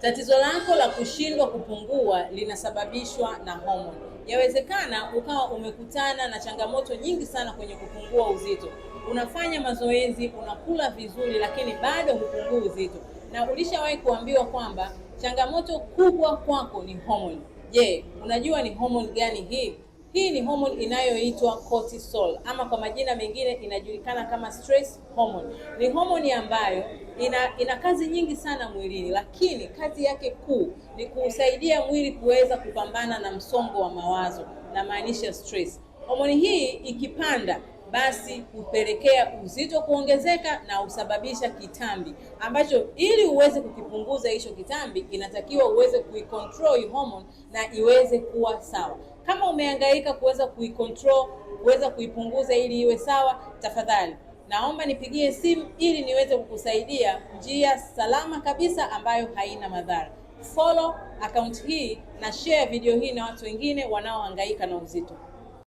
Tatizo lako la kushindwa kupungua linasababishwa na homoni. Yawezekana ukawa umekutana na changamoto nyingi sana kwenye kupungua uzito. Unafanya mazoezi, unakula vizuri, lakini bado hupungui uzito. Na ulishawahi kuambiwa kwamba changamoto kubwa kwako ni homoni. Je, unajua ni homoni gani hii? Hii ni homoni inayoitwa cortisol, ama kwa majina mengine inajulikana kama stress hormone. Ni homoni ambayo ina kazi nyingi sana mwilini, lakini kazi yake kuu ni kusaidia mwili kuweza kupambana na msongo wa mawazo, na maanisha stress. Homoni hii ikipanda, basi hupelekea uzito kuongezeka na usababisha kitambi, ambacho ili uweze kukipunguza hicho kitambi inatakiwa uweze kuicontrol hormone na iweze kuwa sawa. Kama umehangaika kuweza kuicontrol, kuweza kuipunguza ili iwe sawa, tafadhali naomba nipigie simu ili niweze kukusaidia njia salama kabisa ambayo haina madhara. Follow account hii na share video hii na watu wengine wanaohangaika na uzito.